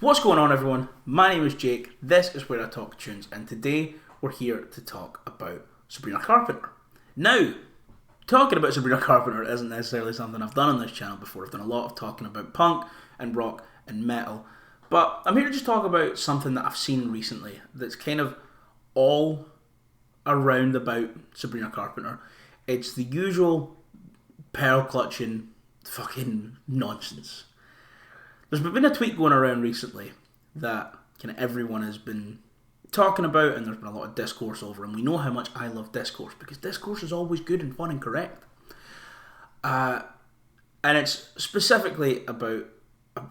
What's going on, everyone? My name is Jake, this is Where I Talk Tunes, and today we're here to talk about Sabrina Carpenter. Now, talking about Sabrina Carpenter isn't necessarily something I've done on this channel before. I've done a lot of talking about punk and rock and metal, but I'm here to just talk about something that I've seen recently that's kind of all around about Sabrina Carpenter. It's the usual pearl-clutching fucking nonsense. There's been a tweet going around recently that kind of everyone has been talking about, and there's been a lot of discourse over, and we know how much I love discourse, because discourse is always good and fun and correct. And it's specifically about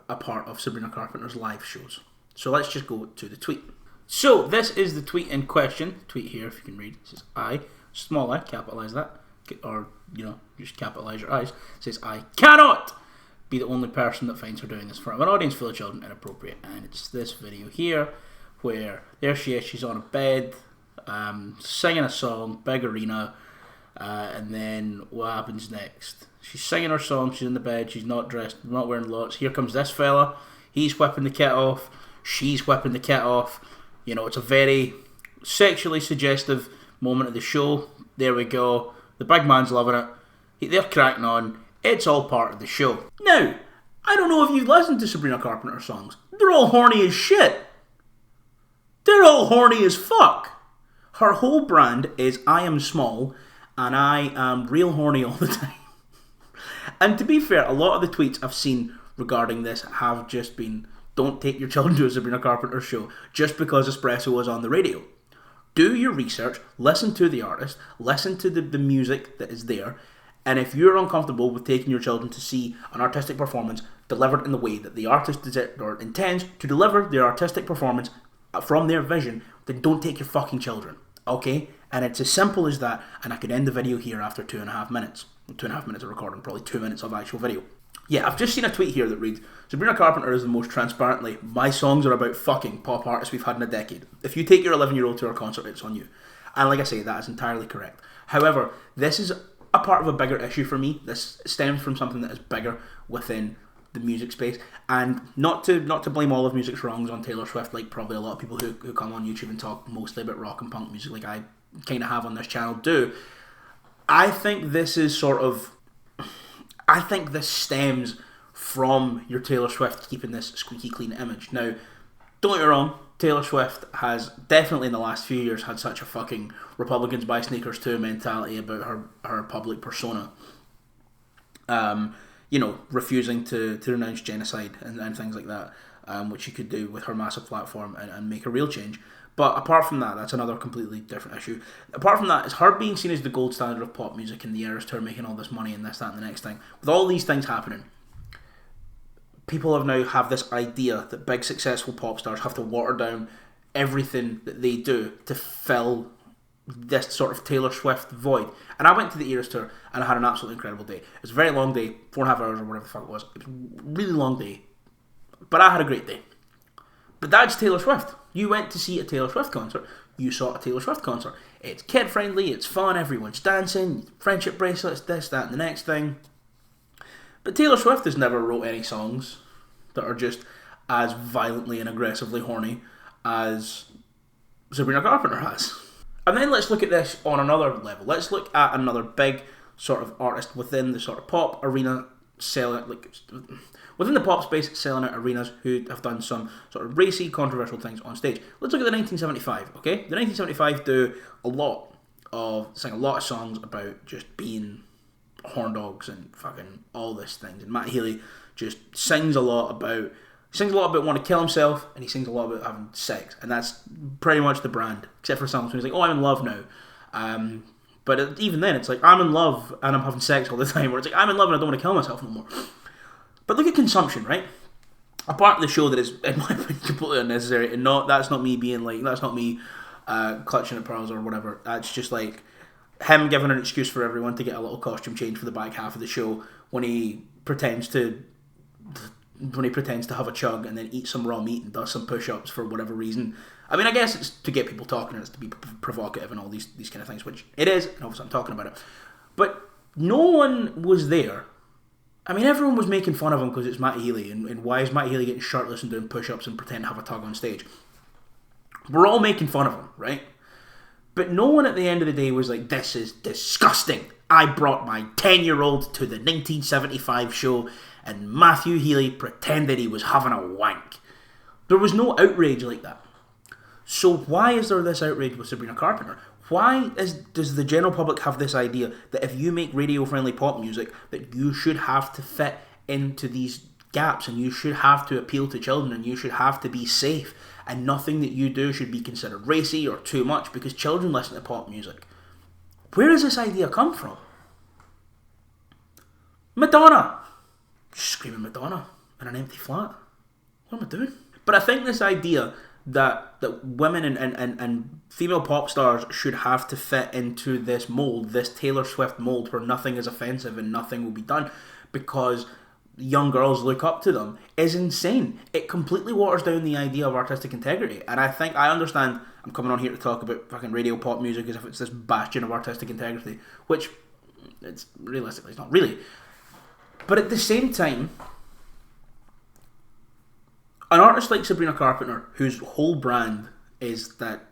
a part of Sabrina Carpenter's live shows. So let's just go to the tweet. So this is the tweet in question. Tweet here, if you can read. It says I, small I, capitalise that, or, just capitalise your eyes. It says I cannot be the only person that finds her doing this in front of an audience full of children inappropriate. And it's this video here where there she is, she's on a bed, singing a song, big arena, and then what happens next? She's singing her song, she's in the bed, she's not dressed, not wearing lots. Here comes this fella, he's whipping the kit off, she's whipping the kit off. It's a very sexually suggestive moment of the show. There we go. The big man's loving it. They're cracking on. It's all part of the show. Now, I don't know if you've listened to Sabrina Carpenter songs. They're all horny as shit. They're all horny as fuck. Her whole brand is I am small and I am real horny all the time. And to be fair, a lot of the tweets I've seen regarding this have just been, don't take your children to a Sabrina Carpenter show just because Espresso is on the radio. Do your research, listen to the artist, listen to the music that is there. And if you're uncomfortable with taking your children to see an artistic performance delivered in the way that the artist intends to deliver their artistic performance from their vision, then don't take your fucking children, okay? And it's as simple as that, and I could end the video here after 2.5 minutes. 2.5 minutes of recording, probably 2 minutes of actual video. Yeah, I've just seen a tweet here that reads, Sabrina Carpenter is the most transparently, my songs are about fucking pop artists we've had in a decade. If you take your 11-year-old to our concert, it's on you. And like I say, that is entirely correct. However, this is a part of a bigger issue for me. This stems from something that is bigger within the music space, and not to blame all of music's wrongs on Taylor Swift, like probably a lot of people who come on YouTube and talk mostly about rock and punk music like I kind of have on this channel do. I think this stems from your Taylor Swift keeping this squeaky clean image. Now, don't get me wrong, Taylor Swift has definitely in the last few years had such a fucking Republicans buy sneakers too mentality about her public persona. Refusing to renounce genocide and things like that, which she could do with her massive platform and make a real change. But apart from that, that's another completely different issue. Apart from that, it's her being seen as the gold standard of pop music and the Eras Tour making all this money and this, that, and the next thing. With all these things happening, people have this idea that big successful pop stars have to water down everything that they do to fill this sort of Taylor Swift void. And I went to the Eras Tour and I had an absolutely incredible day. It was a very long day, 4.5 hours or whatever the fuck it was. It was a really long day. But I had a great day. But that's Taylor Swift. You went to see a Taylor Swift concert. You saw a Taylor Swift concert. It's kid friendly, it's fun, everyone's dancing, friendship bracelets, this, that, and the next thing. But Taylor Swift has never wrote any songs that are just as violently and aggressively horny as Sabrina Carpenter has. And then let's look at this on another level. Let's look at another big sort of artist within the sort of pop arena, within the pop space, selling out arenas who have done some sort of racy, controversial things on stage. Let's look at the 1975, okay? The 1975 sing a lot of songs about just being horn dogs and fucking all this things. And Matt Healy just sings a lot about wanting to kill himself, and he sings a lot about having sex, and that's pretty much the brand, except for songs where he's like, oh, I'm in love now. But even then, it's like, I'm in love and I'm having sex all the time, or it's like, I'm in love and I don't want to kill myself no more. But look at consumption, right? A part of the show that is, in my opinion, completely unnecessary, and that's not me being like, that's not me clutching at pearls or whatever. That's just like him giving an excuse for everyone to get a little costume change for the back half of the show when he pretends to have a chug and then eat some raw meat and does some push-ups for whatever reason. I mean, I guess it's to get people talking and it's to be provocative and all these kind of things, which it is, and obviously I'm talking about it. But no one was there I mean, everyone was making fun of him because it's Matty Healy, and why is Matty Healy getting shirtless and doing push-ups and pretend to have a tug on stage? We're all making fun of him, right? But no one at the end of the day was like, this is disgusting. I brought my 10-year-old to the 1975 show and Matthew Healy pretended he was having a wank. There was no outrage like that. So why is there this outrage with Sabrina Carpenter? Why does the general public have this idea that if you make radio-friendly pop music, that you should have to fit into these gaps and you should have to appeal to children and you should have to be safe and nothing that you do should be considered racy or too much because children listen to pop music? Where does this idea come from? Madonna! Screaming Madonna in an empty flat. What am I doing? But I think this idea that women and female pop stars should have to fit into this mold, this Taylor Swift mold where nothing is offensive and nothing will be done because young girls look up to them, is insane. It completely waters down the idea of artistic integrity. And I understand I'm coming on here to talk about fucking radio pop music as if it's this bastion of artistic integrity, which it's realistically it's not really. But at the same time, an artist like Sabrina Carpenter, whose whole brand is that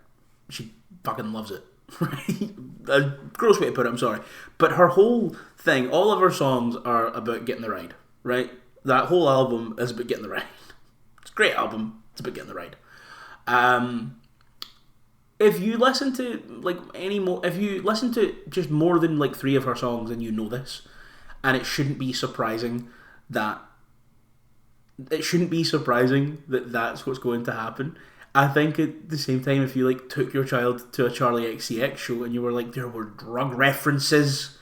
she fucking loves it, right? A gross way to put it, I'm sorry. But her whole thing, all of her songs are about getting the ride, right? That whole album is about getting the ride. It's a great album, it's about getting the ride. If you listen to if you listen to just more than like 3 of her songs, then you know this. And it shouldn't be surprising that that's what's going to happen. I think at the same time, if you like took your child to a Charlie XCX show and you were like, there were drug references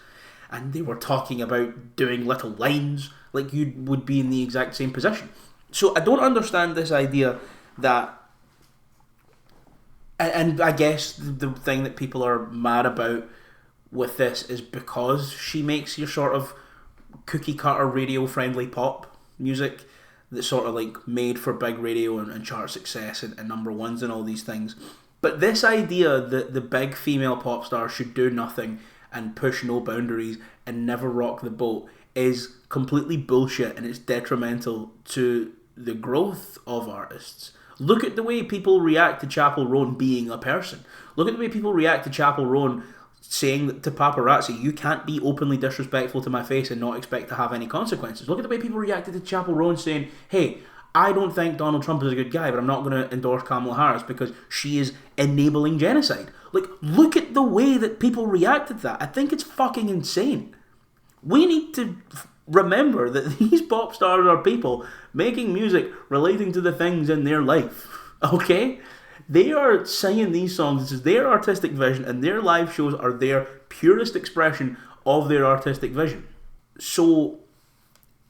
and they were talking about doing little lines, like you would be in the exact same position. So I don't understand this idea that, and I guess the thing that people are mad about with this is because she makes your sort of cookie cutter radio friendly pop music that's sort of like made for big radio and chart success and number ones and all these things. But this idea that the big female pop star should do nothing and push no boundaries and never rock the boat is completely bullshit, and it's detrimental to the growth of artists. Look at the way people react to Chapel Roan being a person. Look at the way people react to Chapel Roan saying to paparazzi, you can't be openly disrespectful to my face and not expect to have any consequences. Look at the way people reacted to Chapel Roan saying, hey, I don't think Donald Trump is a good guy, but I'm not going to endorse Kamala Harris because she is enabling genocide. Like, look at the way that people reacted to that. I think it's fucking insane. We need to remember that these pop stars are people making music relating to the things in their life. Okay? They are singing these songs. This is their artistic vision, and their live shows are their purest expression of their artistic vision. So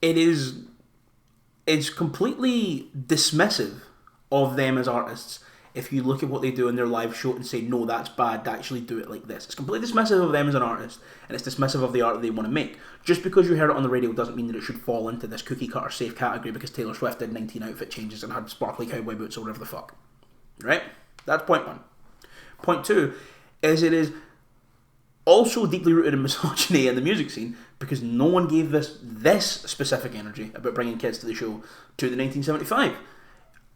it's completely dismissive of them as artists if you look at what they do in their live show and say, no, that's bad, actually do it like this. It's completely dismissive of them as an artist, and it's dismissive of the art that they want to make. Just because you heard it on the radio doesn't mean that it should fall into this cookie cutter safe category because Taylor Swift did 19 outfit changes and had sparkly cowboy boots or whatever the fuck. Right? That's point 1. Point 2 is it is also deeply rooted in misogyny in the music scene because no one gave this specific energy about bringing kids to the show to the 1975.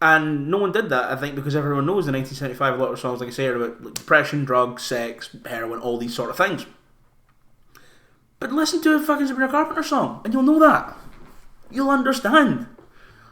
And no one did that, I think, because everyone knows in 1975 a lot of songs, like I say, are about like, depression, drugs, sex, heroin, all these sort of things. But listen to a fucking Sabrina Carpenter song and you'll know that. You'll understand.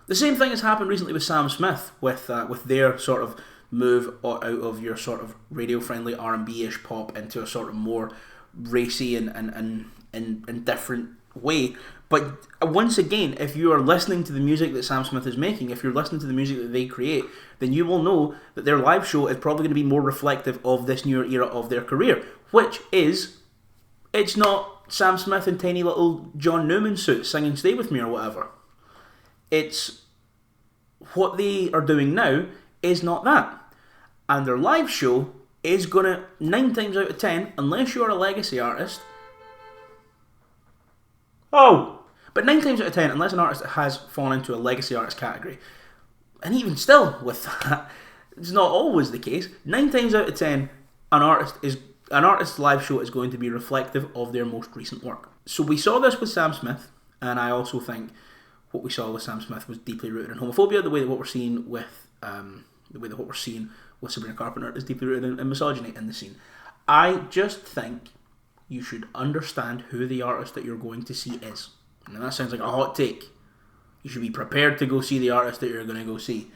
The same thing has happened recently with Sam Smith with their sort of move out of your sort of radio-friendly R&B-ish pop into a sort of more racy and different way. But once again, if you are listening to the music that Sam Smith is making, if you're listening to the music that they create, then you will know that their live show is probably going to be more reflective of this newer era of their career, which is, it's not Sam Smith in tiny little John Newman suits singing Stay With Me or whatever. It's what they are doing now is not that. And their live show is going to, 9 times out of 10, unless you're a legacy artist... But 9 times out of 10, unless an artist has fallen into a legacy artist category, and even still with that, it's not always the case, 9 times out of 10, an artist's live show is going to be reflective of their most recent work. So we saw this with Sam Smith, And I also think what we saw with Sam Smith was deeply rooted in homophobia. The way that what we're seeing with Sabrina Carpenter is deeply rooted in misogyny in the scene. I just think you should understand who the artist that you're going to see is. And that sounds like a hot take. You should be prepared to go see the artist that you're going to go see.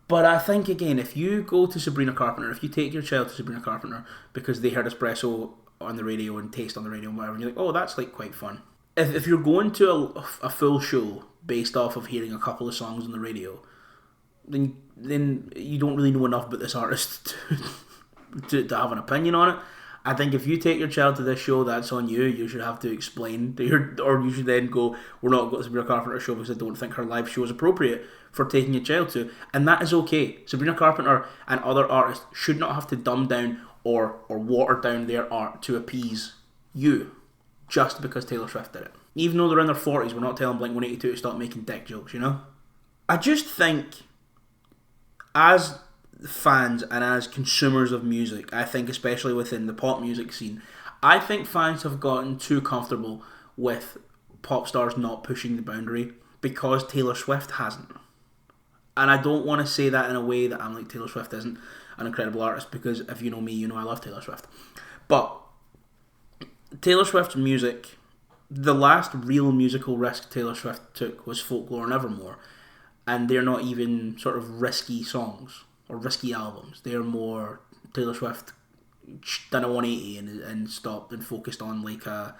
But I think, again, if you go to Sabrina Carpenter, if you take your child to Sabrina Carpenter because they heard Espresso on the radio and Taste on the radio and whatever, and you're like, oh, that's like quite fun. If you're going to a full show based off of hearing a couple of songs on the radio, then you don't really know enough about this artist to have an opinion on it. I think if you take your child to this show, that's on you. You should have to explain or you should then go, we're not going to Sabrina Carpenter show because I don't think her live show is appropriate for taking your child to. And that is okay. Sabrina Carpenter and other artists should not have to dumb down or water down their art to appease you just because Taylor Swift did it. Even though they're in their 40s, we're not telling Blink-182 to stop making dick jokes, you know? I just think, as fans and as consumers of music, I think especially within the pop music scene, I think fans have gotten too comfortable with pop stars not pushing the boundary because Taylor Swift hasn't. And I don't want to say that in a way that I'm like, Taylor Swift isn't an incredible artist, because if you know me, you know I love Taylor Swift. But Taylor Swift's music, the last real musical risk Taylor Swift took was Folklore and Evermore, and they're not even sort of risky songs or risky albums. They're more Taylor Swift done a 180 and stopped and focused on like a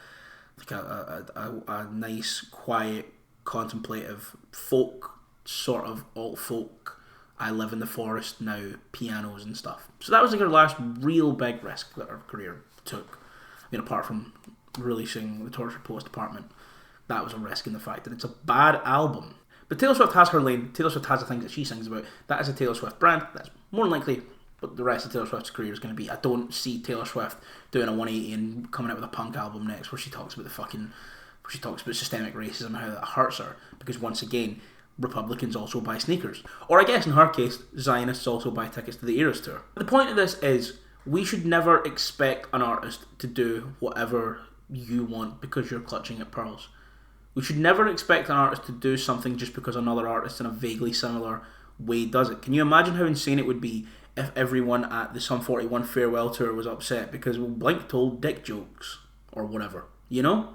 nice, quiet, contemplative folk, sort of alt folk, I live in the forest now, pianos and stuff. So that was like her last real big risk that her career took. I mean, apart from releasing the Torture Post Apartment, that was a risk in the fact that it's a bad album. But Taylor Swift has her lane. Taylor Swift has the things that she sings about. That is a Taylor Swift brand. That's more than likely what the rest of Taylor Swift's career is going to be. I don't see Taylor Swift doing a 180 and coming out with a punk album next where she talks about systemic racism and how that hurts her. Because once again, Republicans also buy sneakers. Or I guess in her case, Zionists also buy tickets to the Eras Tour. The point of this is, we should never expect an artist to do whatever you want because you're clutching at pearls. We should never expect an artist to do something just because another artist in a vaguely similar way does it. Can you imagine how insane it would be if everyone at the Sum 41 farewell tour was upset because Blink told dick jokes or whatever, you know?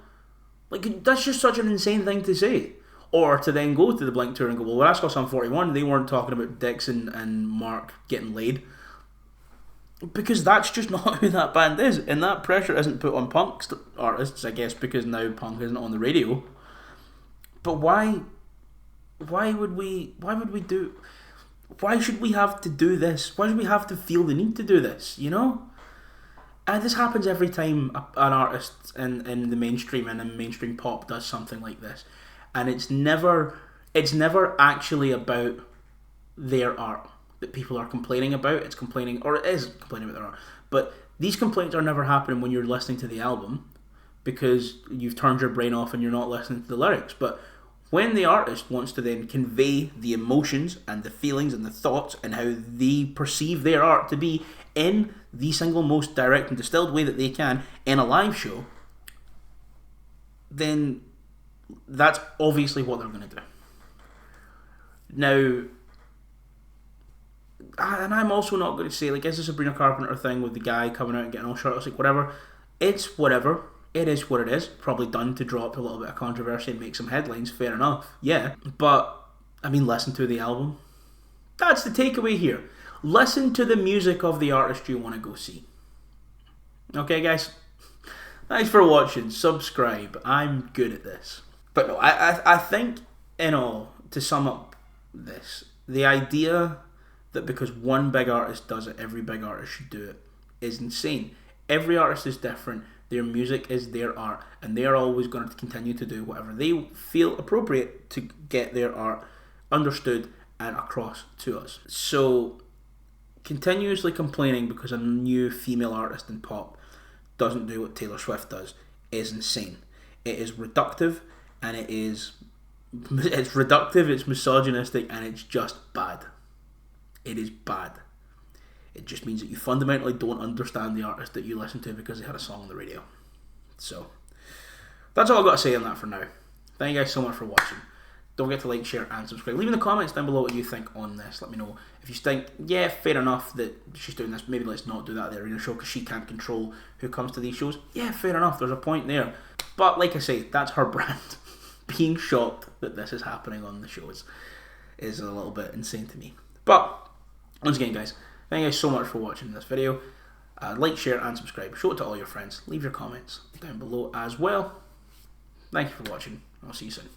Like, that's just such an insane thing to say. Or to then go to the Blink tour and go, well, when I saw Sum 41, they weren't talking about dicks and Mark getting laid. Because that's just not who that band is. And that pressure isn't put on punk artists, I guess, because now punk isn't on the radio. But why should we have to do this? Why should we have to feel the need to do this, you know? And this happens every time an artist in the mainstream and in mainstream pop does something like this. And it's never actually about their art that people are complaining about. It is complaining about their art. But these complaints are never happening when you're listening to the album, because you've turned your brain off and you're not listening to the lyrics. But when the artist wants to then convey the emotions and the feelings and the thoughts and how they perceive their art to be in the single most direct and distilled way that they can in a live show, then that's obviously what they're going to do. Now, and I'm also not going to say, like, is this a Sabrina Carpenter thing with the guy coming out and getting all shirtless, like, whatever. It's whatever. It is what it is. Probably done to draw up a little bit of controversy and make some headlines, fair enough, yeah. But, I mean, listen to the album. That's the takeaway here. Listen to the music of the artist you want to go see. Okay, guys? Thanks for watching. Subscribe. I'm good at this. But no, I think, in all, to sum up this, the idea that because one big artist does it, every big artist should do it, is insane. Every artist is different. Their music is their art, and they are always going to continue to do whatever they feel appropriate to get their art understood and across to us. So, continuously complaining because a new female artist in pop doesn't do what Taylor Swift does is insane. It is reductive, and it's reductive, it's misogynistic, and it's just bad. It is bad. It just means that you fundamentally don't understand the artist that you listen to because they had a song on the radio. So, that's all I've got to say on that for now. Thank you guys so much for watching. Don't forget to like, share, and subscribe. Leave in the comments down below what you think on this. Let me know if you think, yeah, fair enough that she's doing this. Maybe let's not do that at the arena show because she can't control who comes to these shows. Yeah, fair enough. There's a point there. But like I say, that's her brand. Being shocked that this is happening on the shows is a little bit insane to me. But once again, guys, thank you guys so much for watching this video. Like, share, and subscribe. Show it to all your friends. Leave your comments down below as well. Thank you for watching. I'll see you soon.